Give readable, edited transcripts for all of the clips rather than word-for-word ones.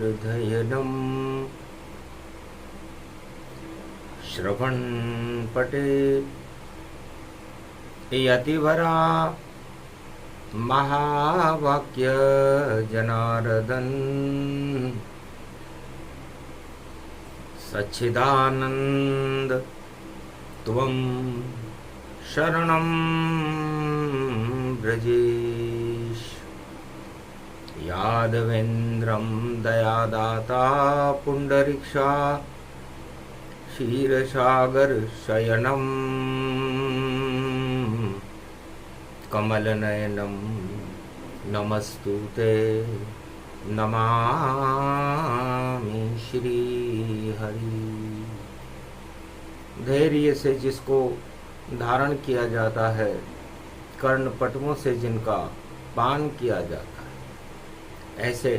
निर्धयनम् श्रवणपटे यतिवरा महावाक्य जनार्दन सच्चिदानंद त्वं शरणं व्रजेश। यादवेन्द्रं दयादाता पुंडरीक्षा क्षीरसागर शयनं कमलनयनं नमस्तुते नमामि श्री हरि। धैर्य से जिसको धारण किया जाता है, कर्णपटुओं से जिनका पान किया जाता है, ऐसे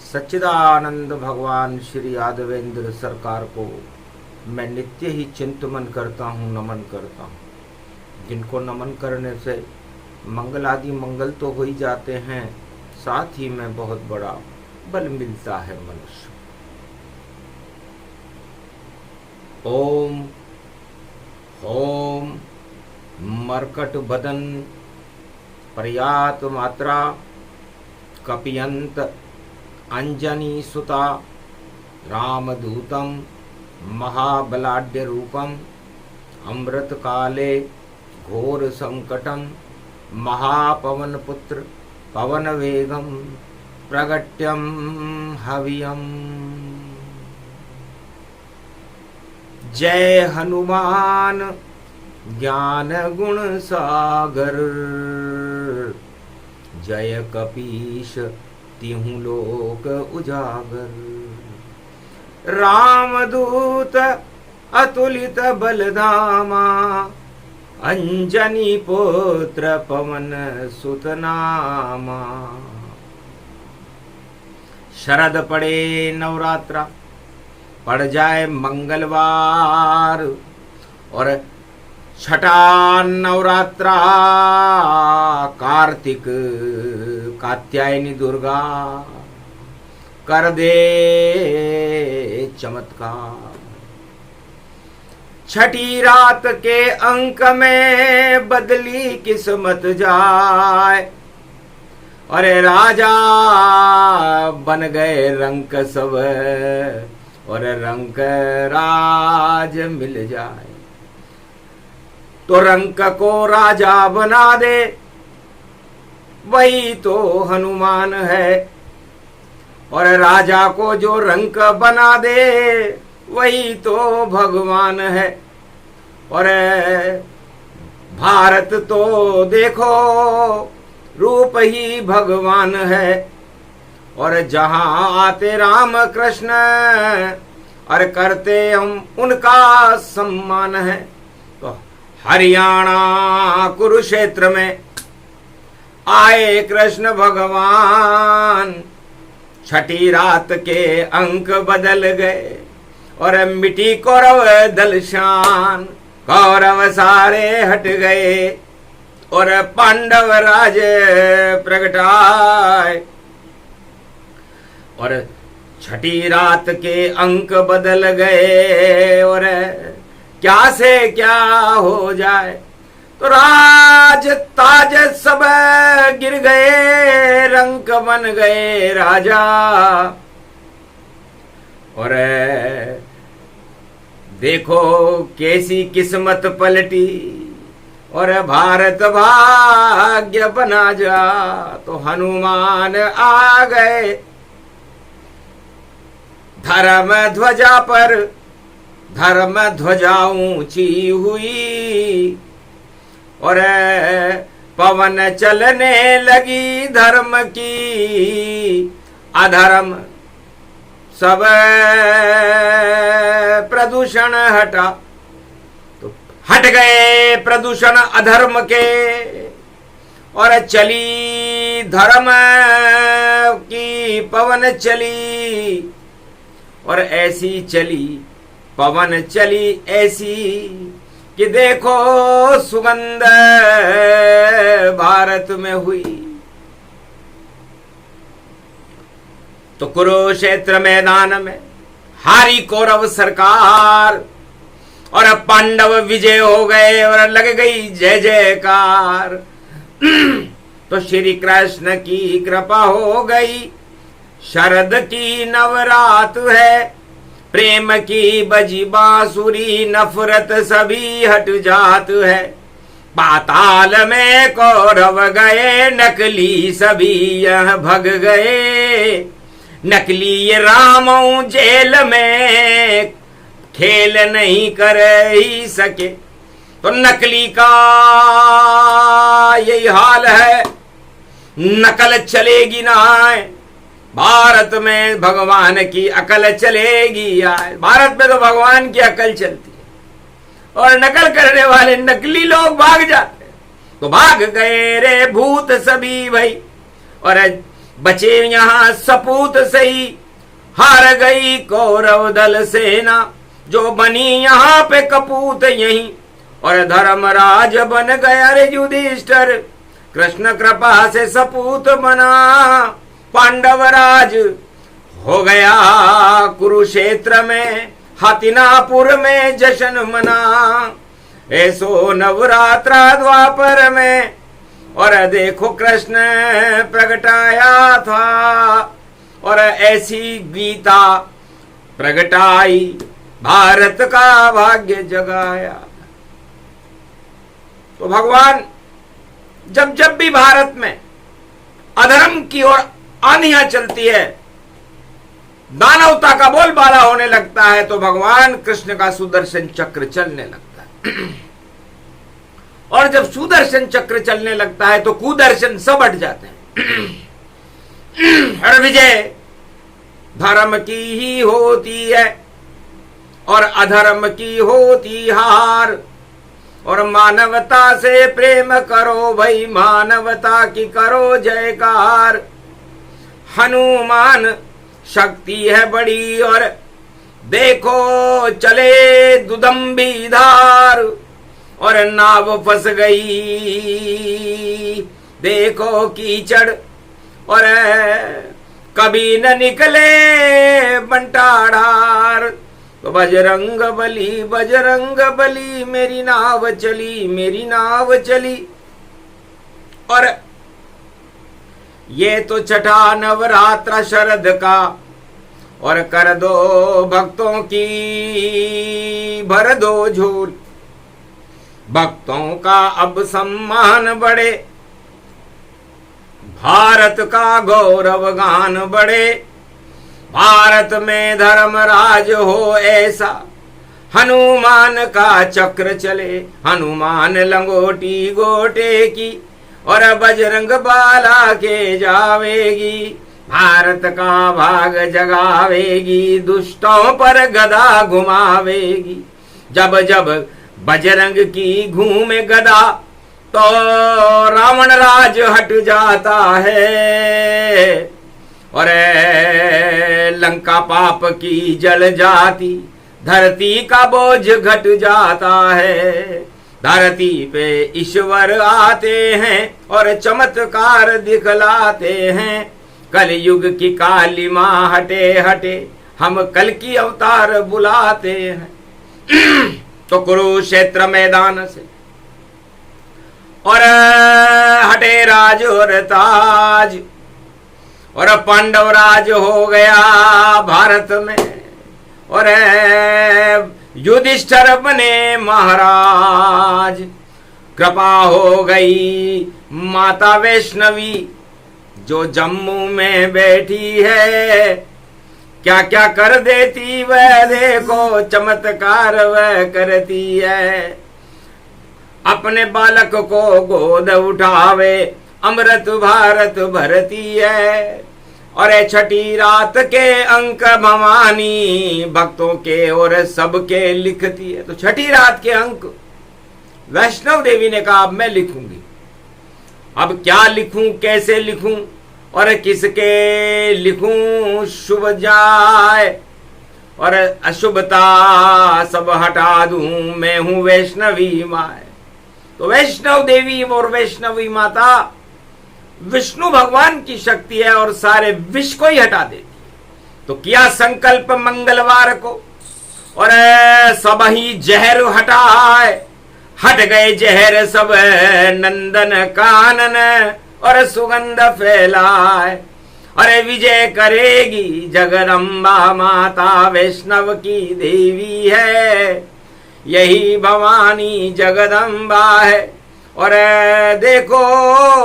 सच्चिदानंद भगवान श्री यादवेंद्र सरकार को मैं नित्य ही चिंतन करता हूँ, नमन करता हूँ। जिनको नमन करने से मंगल आदि मंगल तो हो ही जाते हैं, साथ ही में बहुत बड़ा बल मिलता है मनुष्य। ओम ओम मरकट बदन पर्यात मात्रा कपियंत अंजनी सुता रामदूतम महाबलाढ्य रूपम अमृत काले घोर संकटम महापवन पुत्र पवन वेगम प्रगट्यम हवियम। जय हनुमान ज्ञान गुण सागर जय कपीश तिहु लोक उजागर। रामदूत अतुलित बलधामा अंजनी पुत्र पवन सुत नामा। शरद पड़े नवरात्रा, पड़ जाए मंगलवार और छठा नवरात्रा कार्तिक कात्यायनी दुर्गा कर दे चमत्कार। छठी रात के अंक में बदली किस्मत जाए और राजा बन गए रंक सब और रंक राज मिल जाए। तो रंक को राजा बना दे वही तो हनुमान है, और राजा को जो रंक बना दे वही तो भगवान है। और भारत तो देखो रूप ही भगवान है, और जहां आते राम कृष्ण और करते हम उनका सम्मान है। तो हरियाणा कुरुक्षेत्र में आए कृष्ण भगवान, छठी रात के अंक बदल गए और मिटी कौरव दलशान। कौरव सारे हट गए और पांडव राज प्रगटाए, और छठी रात के अंक बदल गए और क्या से क्या हो जाए। तो राज ताज सब गिर गए, रंक बन गए राजा। और देखो कैसी किस्मत पलटी और भारत भाग्य बना जा। तो हनुमान आ गए धर्म ध्वजा पर, धर्म ध्वजा ऊंची हुई और पवन चलने लगी धर्म की। अधर्म सब प्रदूषण हटा, तो हट गए प्रदूषण अधर्म के, और चली धर्म की पवन चली। और ऐसी चली पवन चली ऐसी कि देखो सुगंध भारत में हुई। तो कुरुक्षेत्र मैदान में हारी कौरव सरकार और अब पांडव विजय हो गए और लग गई जय जयकार। तो श्री कृष्ण की कृपा हो गई, शरद की नवरात है, प्रेम की बजी बांसुरी, नफरत सभी हट जात है। पाताल में कौरव गए, नकली सभी यह भग गए। नकली ये रामों जेल में खेल नहीं कर ही सके। तो नकली का यही हाल है, नकल चलेगी ना आए, भारत में भगवान की अकल चलेगी आए। भारत में तो भगवान की अकल चलती है और नकल करने वाले नकली लोग भाग जाते हैं। तो भाग गए रे भूत सभी भाई, और बचे यहां सपूत सही। हार गई कौरव दल सेना, जो बनी यहां पे कपूत यही। और धर्मराज बन गया रे युधिष्ठिर, कृष्ण कृपा से सपूत बना। पांडव राज हो गया कुरुक्षेत्र में, हतिनापुर में जश्न मना। ऐसो नवरात्रा द्वापर में, और देखो कृष्ण प्रगटाया था, और ऐसी गीता प्रगटाई, भारत का भाग्य जगाया। तो भगवान जब जब भी भारत में अधर्म की ओर आंधियां चलती है, दानवता का बोलबाला होने लगता है, तो भगवान कृष्ण का सुदर्शन चक्र चलने लगता है। और जब सुदर्शन चक्र चलने लगता है तो कुदर्शन सब हट जाते हैं। हर विजय धर्म की ही होती है और अधर्म की होती हार। और मानवता से प्रेम करो भाई, मानवता की करो जयकार। हनुमान शक्ति है बड़ी, और देखो चले दुदम्बी धार, और नाव फंस गई देखो कीचड़, और कभी न निकले बंटाढ़ार। तो बजरंग बली मेरी नाव चली, मेरी नाव चली। और ये तो छठा नवरात्र शरद का, और कर दो भक्तों की भर दो झोल। भक्तों का अब सम्मान बढ़े, भारत का गौरव गान बढ़े। भारत में धर्मराज हो ऐसा, हनुमान का चक्र चले। हनुमान लंगोटी गोटे की, और बजरंग बाला के जावेगी। भारत का भाग जगावेगी, दुष्टों पर गदा घुमावेगी। जब जब बजरंग की घूमे गदा, तो रावण राज हट जाता है। और लंका पाप की जल जाती, धरती का बोझ घट जाता है। धरती पे ईश्वर आते हैं और चमत्कार दिखलाते हैं। कल युग की काली माँ हटे हटे, हम कल की अवतार बुलाते हैं। तो कुरुक्षेत्र मैदान से और हटे राज और ताज, और पांडव राज हो गया भारत में। और युधिष्ठिर बने महाराज, कृपा हो गई माता वैष्णवी, जो जम्मू में बैठी है। क्या क्या कर देती वह देखो, चमत्कार वह करती है। अपने बालक को गोद उठावे, अमृत भारत भरती है। और छठी रात के अंक भवानी, भक्तों के और सबके लिखती है। तो छठी रात के अंक वैष्णव देवी ने कहा अब मैं लिखूंगी। अब क्या लिखूं, कैसे लिखूं और किसके लिखूं, शुभ जाए और अशुभता सब हटा दूं, मैं हूं वैष्णवी माए। तो वैष्णव देवी और वैष्णवी माता विष्णु भगवान की शक्ति है और सारे विष को ही हटा देती है। तो किया संकल्प मंगलवार को, और सब ही जहर हटाए, हट गए जहर सब नंदन कानन, और सुगंध फैलाए। अरे विजय करेगी जगदम्बा माता, वैष्णव की देवी है, यही भवानी जगदम्बा है। और देखो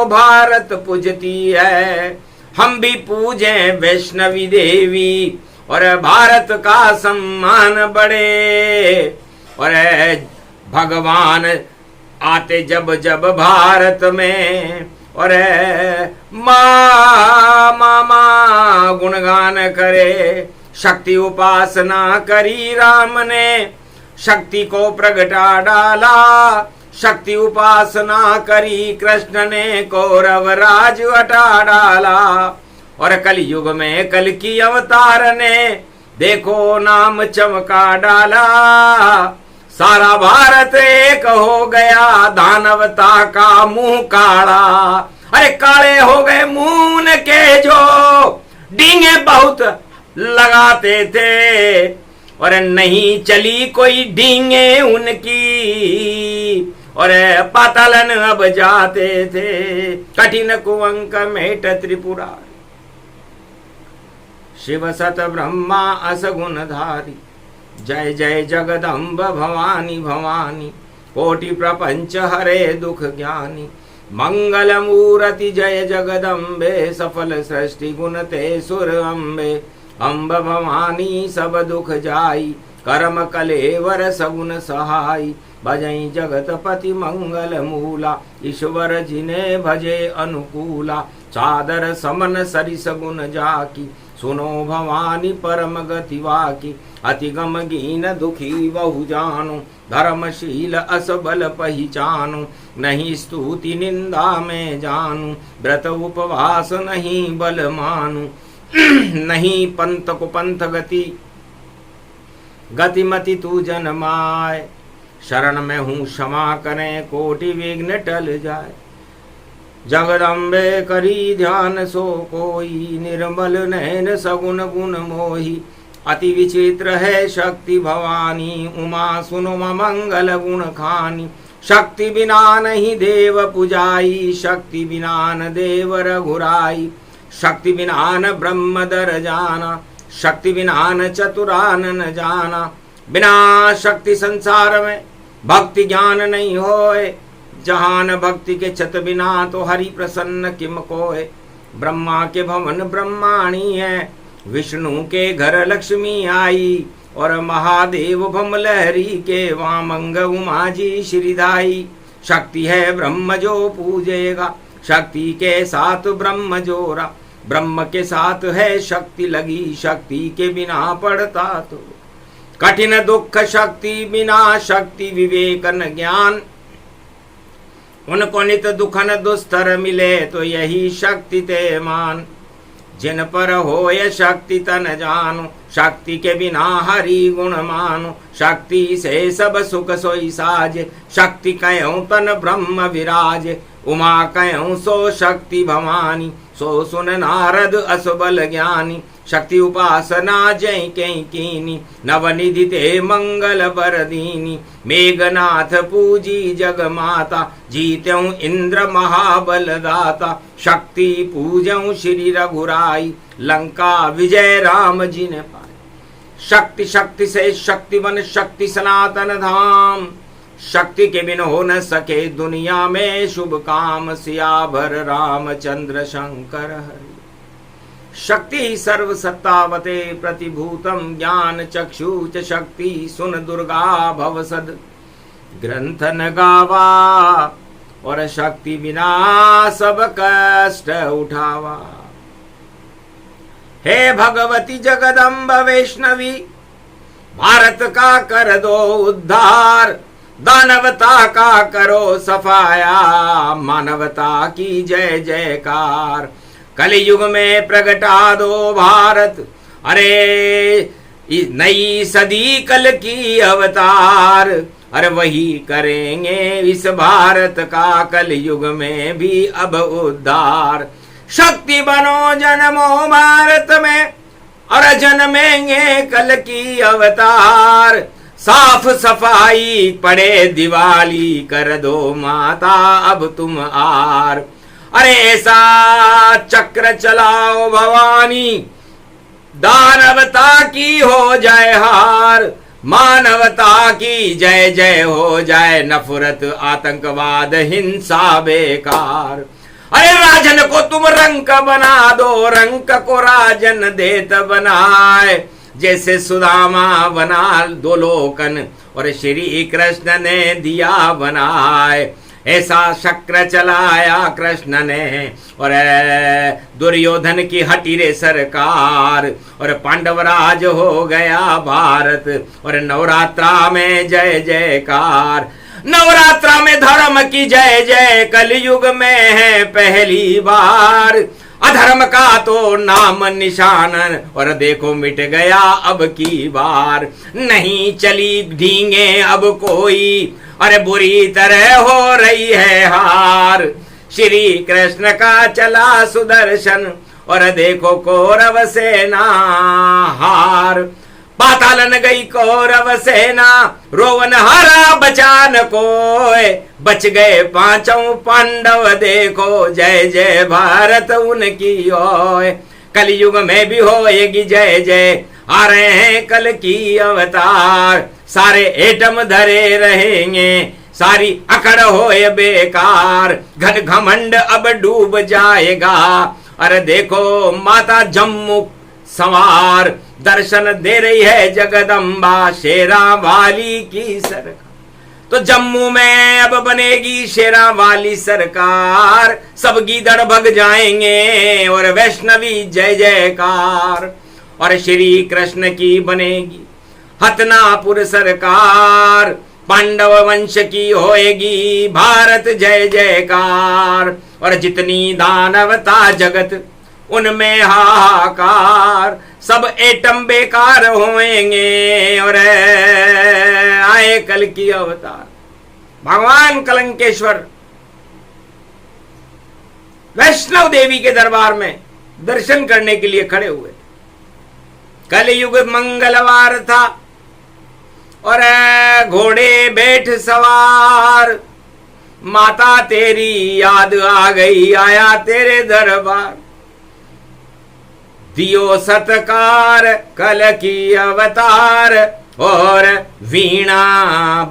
भारत पूजती है, हम भी पूजें वैष्णवी देवी, और भारत का सम्मान बढ़े। और भगवान आते जब जब भारत में, और मामा गुणगान करे। शक्ति उपासना करी राम ने, शक्ति को प्रगटा डाला, शक्ति उपासना करी कृष्ण ने, कौरव राज हटा डाला। और कलयुग में कल की अवतार ने, देखो नाम चमका डाला। सारा भारत एक हो गया, दानवता का मुंह काला। अरे काले हो गए मुंह के जो डींगे बहुत लगाते थे, और नहीं चली कोई डींगे उनकी, और पातालन अब जाते थे। कठिन कुअंक मेट त्रिपुरारी, शिव सत ब्रह्मा असगुण धारी। जय जय जगदम्ब भवानी भवानी, कोटि प्रपंच हरे दुख ज्ञानी। मंगल मूर्ति जय जगदम्बे, सफल सृष्टि गुण ते सुर अम्बे। अम्ब भवानी सब दुख जाई, कर्म कलेवर सगुन सहाई। भजई जगतपति मंगल मूला, ईश्वर जिने भजे अनुकूला। सादर समन सरिस गुण जाकी, सुनो भवानी परम गति वाकी। अति गम गीन दुखी बहु जानो, धर्मशील असबल पहिचानो। नहीं स्तुति निंदा में जानू, व्रत उपवास नहीं बल मानू। नहीं पंथ को पंथ गति, गतिमति तू जन्माए। शरण में हूँ क्षमा करें, कोटि विघ्न टल जाए। जगदम्बे करी ध्यान सो कोई, निर्मल नैन सगुन गुण मोही। अति विचित्र है शक्ति भवानी, उमा सुनो मंगल गुण खानी। शक्ति बिना नहीं देव पुजाई, शक्ति बिना न देव रघुराई। शक्ति बिना न ब्रह्म दर जाना, शक्ति बिना न चतुरान न जाना। बिना शक्ति संसार में भक्ति ज्ञान नहीं होए, जहान भक्ति के छत बिना तो हरि प्रसन्न किम कोय। ब्रह्मा के भवन ब्रह्माणी है, विष्णु के घर लक्ष्मी आई। और महादेव भमलहरी के वामंग उमा जी श्रीदाई। शक्ति है ब्रह्म जो पूजेगा, शक्ति के साथ ब्रह्म जोरा। ब्रह्म के साथ है शक्ति लगी, शक्ति के बिना पड़ता तो कठिन दुख। शक्ति बिना शक्ति विवेकन ज्ञान, उनको नित दुखन दुस्तर मिले तो यही शक्ति ते मान। जिन पर होय शक्ति तन जानो, शक्ति के बिना हरि गुण मानो। शक्ति से सब सुख सोई साज, शक्ति कहो तन ब्रह्म विराज। उमा कहो सो शक्ति भवानी, सो सुन नारद असबल ज्ञानी। शक्ति उपासना जय कई कीनी, नवनिधि ते मंगल बरदीनी। मेघनाथ पूजी जग माता, जीत्यों इंद्र महाबल दाता। शक्ति पूजऊं श्री रघुराई, लंका विजय राम जी ने पाई। शक्ति शक्ति से शक्ति बन शक्ति सनातन धाम। शक्ति के बिन हो न सके दुनिया में शुभ काम। सियाभर रामचंद्र शंकर हरि। शक्ति सर्व सत्तावते प्रतिभूतम, ज्ञान चक्षु च शक्ति। सुन दुर्गा भवसद ग्रंथ न गावा, और शक्ति बिना सब कष्ट उठावा। हे भगवती जगदम्ब वैष्णवी, भारत का कर दो उद्धार। दानवता का करो सफाया, मानवता की जय जयकार। कलयुग में प्रगटा दो भारत, अरे नई सदी कल की अवतार। अरे वही करेंगे इस भारत का कलयुग में भी अब उद्धार। शक्ति बनो जन्मो भारत में, और जन्मेंगे कल की अवतार। साफ सफाई पड़े दिवाली कर दो माता अब तुम आर। अरे ऐसा चक्र चलाओ भवानी, दानवता की हो जाए हार, मानवता की जय जय हो जाए, नफरत आतंकवाद हिंसा बेकार। अरे राजन को तुम रंक बना दो, रंक को राजन देत बनाए, जैसे सुदामा बना दो लोकन और श्री कृष्ण ने दिया बनाए। ऐसा चक्र चलाया कृष्ण ने और दुर्योधन की हटी रे सरकार, और पांडवराज हो गया भारत, और नवरात्रा में जय जयकार। नवरात्रा में धर्म की जय जय कलयुग में है पहली बार। अधर्म का तो नाम निशान और देखो मिट गया अब की बार। नहीं चली ढींगे अब कोई, अरे बुरी तरह हो रही है हार। श्री कृष्ण का चला सुदर्शन और देखो कौरव सेना हार। पातालन गई कौरव सेना, रोवन हारा बचा न कोय, बच गए पांचों पांडव देखो जय जय भारत उनकी ओय। कलयुग में भी होएगी जय जय, आ रहे हैं कल की अवतार। सारे एटम धरे रहेंगे, सारी अकड़ होए बेकार, घन घमंड अब डूब जाएगा। अरे देखो माता जम्मू संवार, दर्शन दे रही है जगदम्बा शेरा वाली की सरकार। तो जम्मू में अब बनेगी शेरा वाली सरकार, सब गीदड़ भग जाएंगे और वैष्णवी जय जयकार। और श्री कृष्ण की बनेगी हतनापुर सरकार, पांडव वंश की होएगी भारत जय जयकार। और जितनी दानवता जगत उनमें हाहाकार, सब एटम बेकार होएंगे और आए कल की अवतार। भगवान कलंकेश्वर वैष्णव देवी के दरबार में दर्शन करने के लिए खड़े हुए। कलयुग मंगलवार था और घोड़े बैठ सवार, माता तेरी याद आ गई आया तेरे दरबार। दियो सत्कार कल की अवतार और वीणा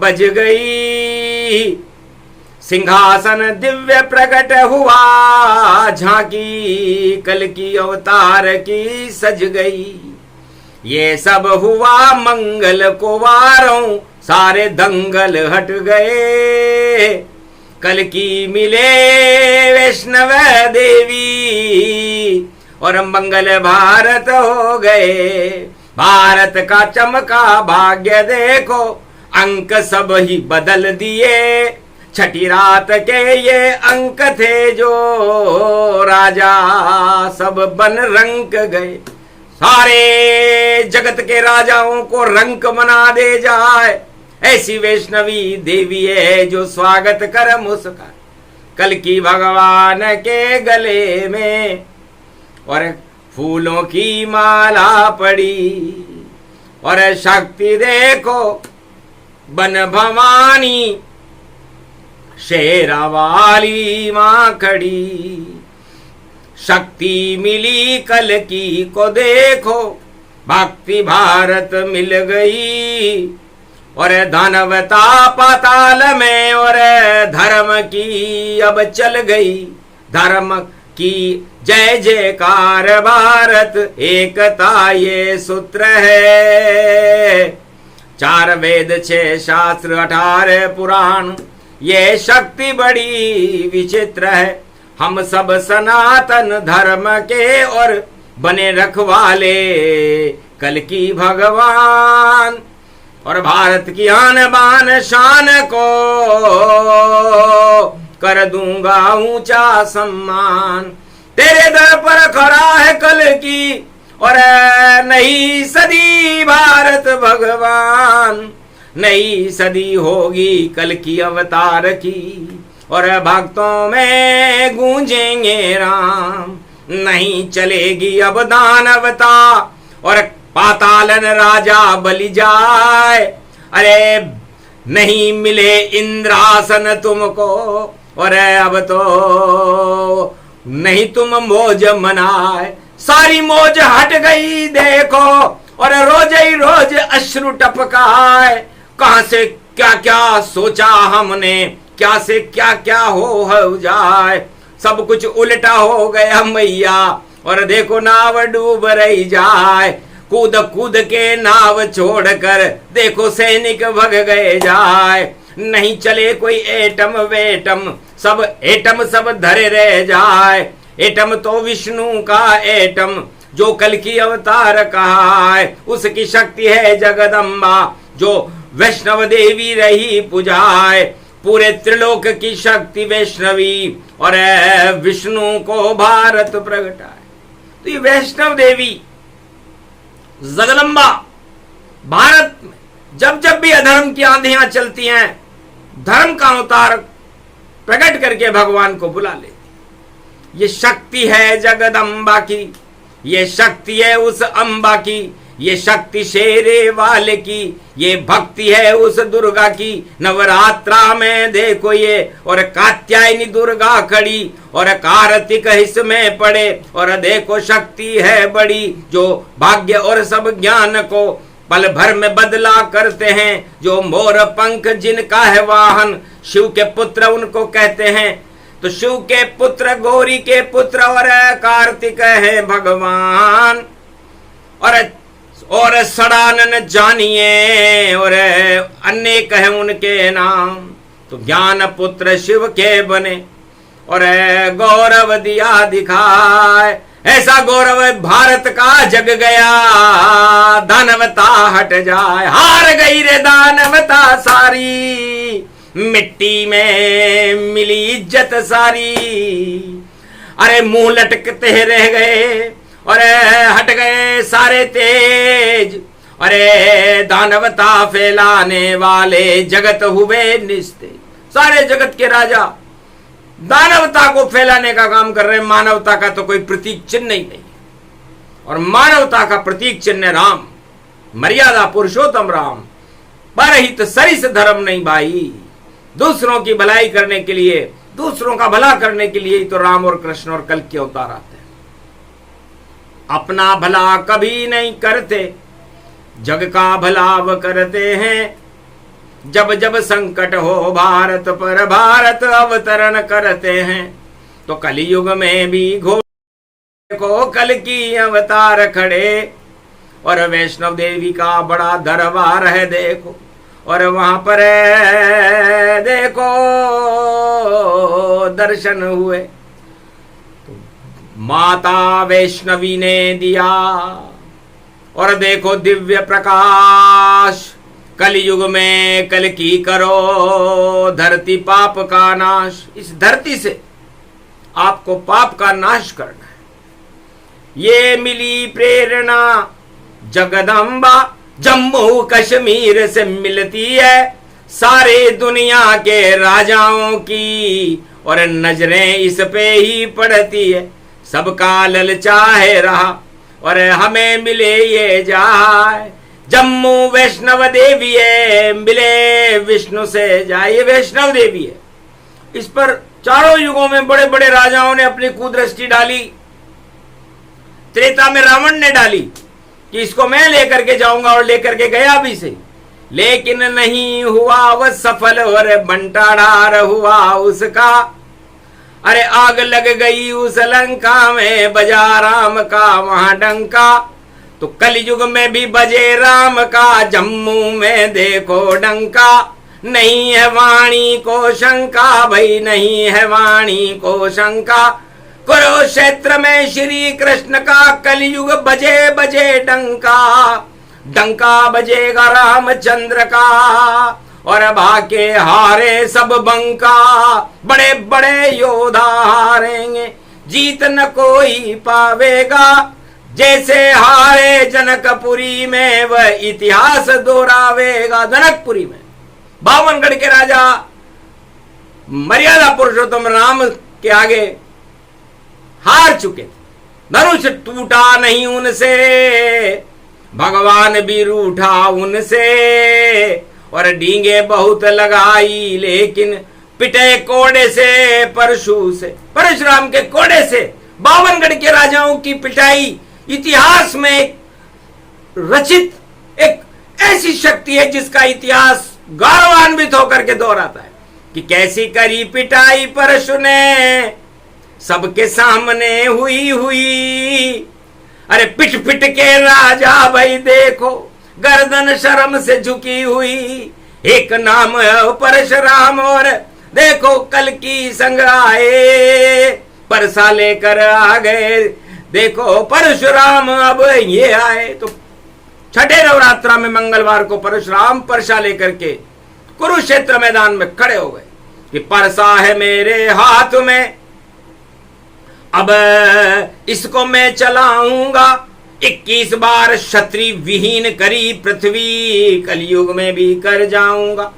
बज गई, सिंहासन दिव्य प्रकट हुआ, झांकी कल की अवतार की सज गई। ये सब हुआ मंगल को वारों, सारे दंगल हट गए। कल की मिले वैष्णव देवी और मंगल भारत हो गए। भारत का चमका भाग्य देखो, अंक सब ही बदल दिए। छठी रात के ये अंक थे जो राजा सब बन रंक गए। सारे जगत के राजाओं को रंक बना दे जाए, ऐसी वैष्णवी देवी है जो स्वागत कर मुस्कान। कल की भगवान के गले में और फूलों की माला पड़ी, और शक्ति देखो बन भवानी शेरा वाली मां खड़ी। शक्ति मिली कल की को देखो, भक्ति भारत मिल गई। और दानवता पाताल में और धर्म की अब चल गई। धर्म की जय जयकार भारत एकता ये सूत्र है। 4 वेद 6 शास्त्र 18 पुराण, ये शक्ति बड़ी विचित्र है। हम सब सनातन धर्म के और बने रखवाले कल की भगवान। और भारत की आन बान शान को कर दूंगा ऊंचा सम्मान। तेरे दर पर खड़ा है कल की और नई सदी भारत भगवान। नई सदी होगी कल की अवतार की, और भक्तों में गूंजेंगे राम। नहीं चलेगी अब दानवता और पातालन राजा बलि जाए। अरे नहीं मिले इंद्रासन तुमको, और अब तो नहीं तुम मौज मनाए। सारी मौज हट गई देखो, और रोज ही रोज अश्रु टपकाए। कहां से क्या क्या सोचा हमने, क्या से क्या क्या हो जाए। सब कुछ उल्टा हो गया मैया, और देखो नाव डूब रही जाए। कूद कूद के नाव छोड़कर देखो सैनिक भग गए जाए। नहीं चले कोई एटम वेटम, सब एटम सब धरे रह जाए। एटम तो विष्णु का एटम, जो कल की अवतार कहा है। उसकी शक्ति है जगदम्बा, जो वैष्णव देवी रही पुजाए। पूरे त्रिलोक की शक्ति वैष्णवी, और विष्णु को भारत प्रगटाए। तो ये वैष्णव देवी जगदम्बा भारत में जब जब भी अधर्म की आंधियां चलती हैं, धर्म का अवतार प्रकट करके भगवान को बुला लेती। ये शक्ति है जगदम्बा की, ये शक्ति है उस अम्बा की, ये शक्ति शेरे वाले की, ये भक्ति है उस दुर्गा की। नवरात्रा में देखो ये, और कात्यायनी दुर्गा खड़ी, और कार्तिक हिस्स में पड़े। और देखो शक्ति है बड़ी, जो भाग्य और सब ज्ञान को पल भर में बदला करते हैं। जो मोर पंख जिनका है वाहन, शिव के पुत्र उनको कहते हैं। तो शिव के पुत्र, गौरी के पुत्र, और कार्तिक है भगवान। और सड़ानन जानिए, और अनेक है उनके नाम। तो ज्ञान पुत्र शिव के बने, और गौरव दिया दिखाए। ऐसा गौरव भारत का जग गया, दानवता हट जाए। हार गई रे दानवता सारी, मिट्टी में मिली इज्जत सारी। अरे मुंह लटकते रह गए, और हट गए सारे तेज। अरे दानवता फैलाने वाले जगत हुए निस्तेज। सारे जगत के राजा दानवता को फैलाने का काम कर रहे हैं। मानवता का तो कोई प्रतीक चिन्ह ही नहीं, और मानवता का प्रतीक चिन्ह राम, मर्यादा पुरुषोत्तम राम। परहित सरिस धर्म नहीं भाई। दूसरों की भलाई करने के लिए, दूसरों का भला करने के लिए ही तो राम और कृष्ण और कल के अवतार आते हैं। अपना भला कभी नहीं करते, जग का भला वो करते हैं। जब जब संकट हो भारत पर, भारत अवतरण करते हैं। तो कलयुग में भी घोड़े को कल की अवतार खड़े, और वैष्णव देवी का बड़ा दरबार है देखो। और वहां पर देखो दर्शन हुए, तो माता वैष्णवी ने दिया। और देखो दिव्य प्रकाश, कलयुग में कल की करो धरती पाप का नाश। इस धरती से आपको पाप का नाश करना है। ये मिली प्रेरणा जगदम्बा, जम्मू कश्मीर से मिलती है सारे दुनिया के राजाओं की। और नजरें इस पे ही पड़ती है, सबका ललचाए रहा, और हमें मिले ये जाए। जम्मू वैष्णव देवी है, मिले विष्णु से जाए। वैष्णव देवी है, इस पर चारों युगों में बड़े बड़े राजाओं ने अपनी कुदृष्टि डाली। त्रेता में रावण ने डाली कि इसको मैं लेकर के जाऊंगा, और लेकर के गया भी से, लेकिन नहीं हुआ वह सफल, और बंटाढार हुआ उसका। अरे आग लग गई उस लंका में, बजा राम का वहां डंका। तो कलयुग में भी बजे राम का, जम्मू में देखो डंका। नहीं है वाणी को शंका भाई, नहीं है वाणी को शंका। कुरुक्षेत्र में श्री कृष्ण का कलयुग बजे बजे डंका। डंका बजेगा रामचंद्र का, और भाके हारे सब बंका। बड़े बड़े योद्धा हारेंगे, जीत न कोई पावेगा। जैसे हारे जनकपुरी में, वह इतिहास दोहरावेगा। जनकपुरी में बावनगढ़ के राजा मर्यादा पुरुषोत्तम राम के आगे हार चुके थे। धनुष टूटा नहीं उनसे, भगवान भी रूठा उनसे और डींगे बहुत लगाई, लेकिन पिटे कोड़े से परशु से। परशुराम के कोड़े से 52गढ़ के राजाओं की पिटाई इतिहास में रचित एक ऐसी शक्ति है जिसका इतिहास गौरवान्वित होकर के दोहराता है कि कैसी करी पिटाई परशु ने सबके सामने हुई। अरे पिट पिट के राजा भाई देखो गर्दन शर्म से झुकी हुई। एक नाम है परशुराम और देखो कल की संग आए, परसा लेकर आ गए। देखो परशुराम अब ये आए। तो छठे नवरात्रा में मंगलवार को परशुराम परसा लेकर के कुरुक्षेत्र मैदान में खड़े हो गए कि परसा है मेरे हाथ में, अब इसको मैं चलाऊंगा। 21 बार क्षत्रिय विहीन करी पृथ्वी, कलयुग में भी कर जाऊंगा।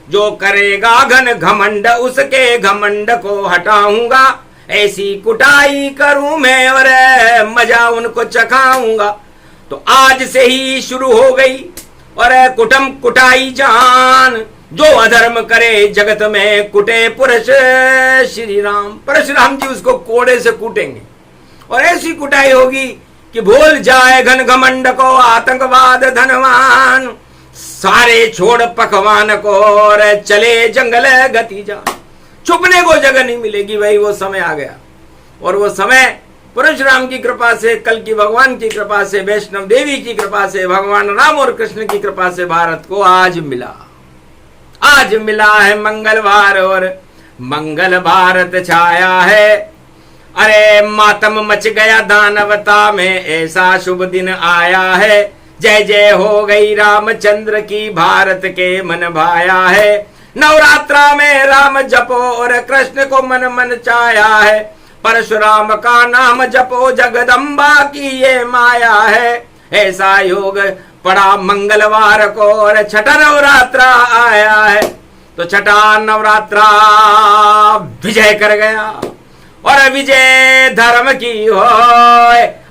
जो करेगा घन घमंड उसके घमंड को हटाऊंगा। ऐसी कुटाई करूं मैं और मजा उनको चखाऊंगा। तो आज से ही शुरू हो गई और कुटम कुटाई जान, जो अधर्म करे जगत में कुटे पुरुष श्री राम। परशुराम जी उसको कोड़े से कूटेंगे और ऐसी कुटाई होगी कि भूल जाए घन घमंड को, आतंकवाद धनवान सारे छोड़ पकवान को और चले जंगल गति जा। छुपने को जगह नहीं मिलेगी भाई, वो समय आ गया। और वो समय परशुराम की कृपा से, कल की भगवान की कृपा से, वैष्णव देवी की कृपा से, भगवान राम और कृष्ण की कृपा से भारत को आज मिला। आज मिला है मंगलवार और मंगल भारत छाया है। अरे मातम मच गया दानवता में, ऐसा शुभ दिन आया है। जय जय हो गई रामचंद्र की, भारत के मन भाया है। नवरात्रा में राम जपो और कृष्ण को मन मन चाया है। परशुराम का नाम जपो जगदम्बा की ये माया है। ऐसा योग पड़ा मंगलवार को और छठा नवरात्रा आया है। तो छठा नवरात्रा विजय कर गया और विजय धर्म की हो,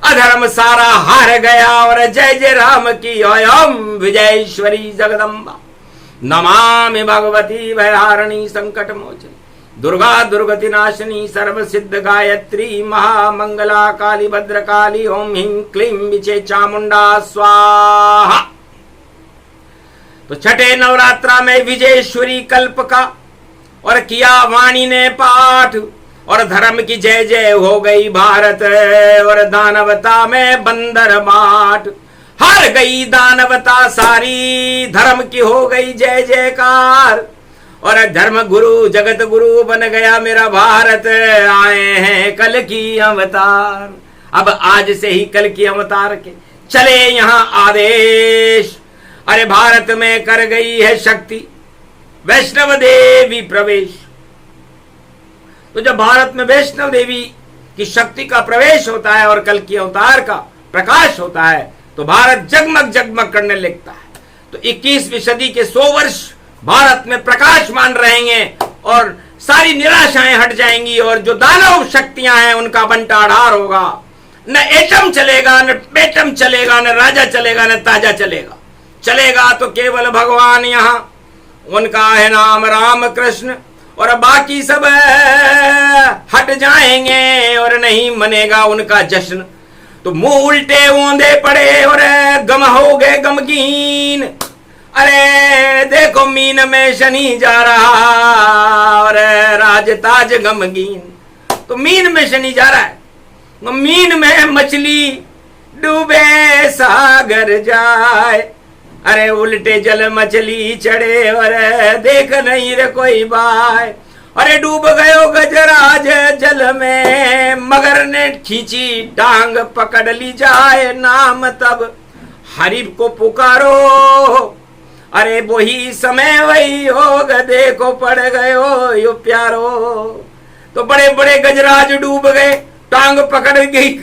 अधर्म सारा हार गया और जय जय राम की हो। ओम विजयेश्वरी जगदम्बा नमामि भगवती भयहारिणी संकट मोचनी, दुर्गा दुर्गति नाशिनी सर्व सिद्ध गायत्री महामंगला काली भद्रकाली। ओम ह्रीं क्लीं विचे चामुंडा स्वाहा। तो छठे नवरात्रा में विजयेश्वरी कल्प का और किया वाणी ने पाठ और धर्म की जय जय हो गई भारत और दानवता में बंदर बाट। हार गई दानवता सारी, धर्म की हो गई जय जयकार और धर्म गुरु जगत गुरु बन गया मेरा भारत। आए हैं कल की अवतार, अब आज से ही कल की अवतार के चले यहाँ आदेश। अरे भारत में कर गई है शक्ति वैष्णव देवी प्रवेश। तो जब भारत में वैष्णव देवी की शक्ति का प्रवेश होता है और कल की अवतार का प्रकाश होता है तो भारत जगमग जगमग करने लगता है। तो 21वीं सदी के 100 वर्ष भारत में प्रकाशमान रहेंगे और सारी निराशाएं हट जाएंगी और जो दानव शक्तियां हैं उनका बंटाढार होगा। न एटम चलेगा, न पेटम चलेगा, न राजा चलेगा, न ताजा चलेगा। चलेगा तो केवल भगवान यहाँ, उनका है नाम राम कृष्ण और बाकी सब हट जाएंगे और नहीं मनेगा उनका जश्न। तो मुंह उल्टे ओंधे पड़े और गम हो गए गमगीन। अरे देखो मीन में शनि जा रहा और राजताज गमगीन। तो मीन में शनि जा रहा है, मीन में मछली डूबे सागर जाए। अरे उल्टे जल मछली चढ़े और देख नहीं रे कोई बाय। अरे डूब गयो गजराज जल में, मगर ने खींची टांग पकड़ ली जाए। नाम तब हरि को पुकारो, अरे वही समय वही होग, देखो पड़ गयो यो प्यारो। तो बड़े बड़े गजराज डूब गए, टांग पकड़ गई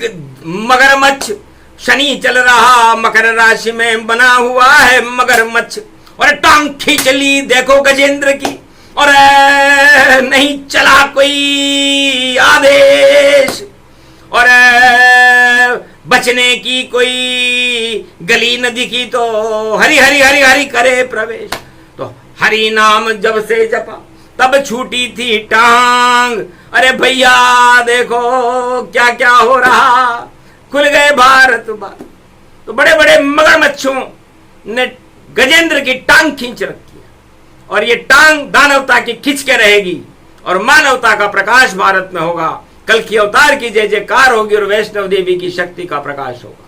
मगरमच्छ। शनि चल रहा मकर राशि में बना हुआ है मगरमच्छ और टांग खींच ली देखो गजेंद्र की और नहीं चला कोई आदेश। और बचने की कोई गली न दिखी तो हरि हरि हरि हरि करे प्रवेश। तो हरि नाम जब से जपा तब छूटी थी टांग। अरे भैया देखो क्या क्या हो रहा, खुल गए भारत बार। तो बड़े बड़े मगरमच्छों ने गजेंद्र की टांग खींच रखी है और ये टांग दानवता की खींच के रहेगी और मानवता का प्रकाश भारत में होगा। कल की अवतार की जय जयकार होगी और वैष्णव देवी की शक्ति का प्रकाश होगा।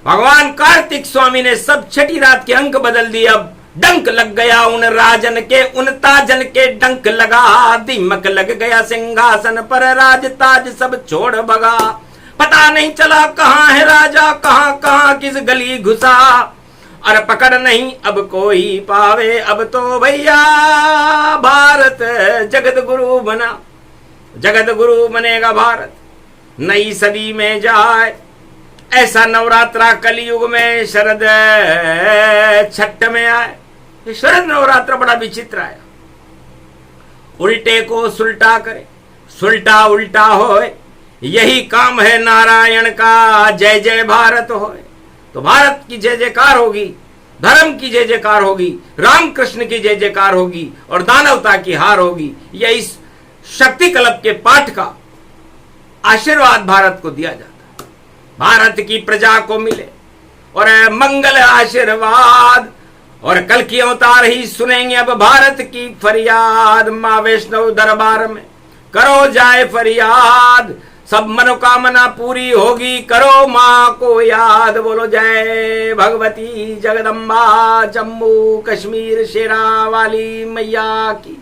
भगवान कार्तिक स्वामी ने सब छठी रात के अंक बदल दिए। अब डंक लग गया उन राजन के, उन ताजन के डंक लगा। दीमक लग गया सिंहासन पर, राज ताज सब छोड़ भगा। पता नहीं चला कहां है राजा, कहां कहां किस गली घुसा। अरे पकड़ नहीं अब कोई पावे, अब तो भैया भारत जगत गुरु बना। जगत गुरु बनेगा भारत, नई सदी में जाए ऐसा नवरात्रा कलयुग में शरद छठ में आए। ये शरद नवरात्र बड़ा विचित्र आया। उल्टे को सुल्टा करे, सुल्टा उल्टा होए, यही काम है नारायण का। जय जय भारत होए। तो भारत की जय जयकार होगी, धर्म की जय जयकार होगी, रामकृष्ण की जय जयकार होगी और दानवता की हार होगी। यह इस शक्ति कल्प के पाठ का आशीर्वाद भारत को दिया जाता है। भारत की प्रजा को मिले और मंगल आशीर्वाद। और कल की अवतार ही सुनेंगे अब भारत की फरियाद। मां वैष्णव दरबार में करो जाए फरियाद, सब मनोकामना पूरी होगी, करो मां को याद। बोलो जय भगवती जगदम्बा, जम्मू कश्मीर शेरा वाली मैया की।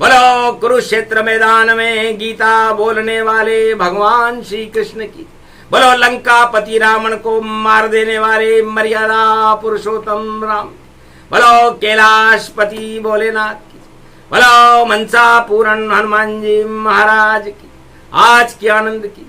बोलो कुरुक्षेत्र मैदान में गीता बोलने वाले भगवान श्री कृष्ण की। बोलो लंका पति रावण को मार देने वाले मर्यादा पुरुषोत्तम राम। बोलो कैलाशपति भोलेनाथ की। बोलो मनसा पूर्ण हनुमान जी महाराज की। आज की आनंद की।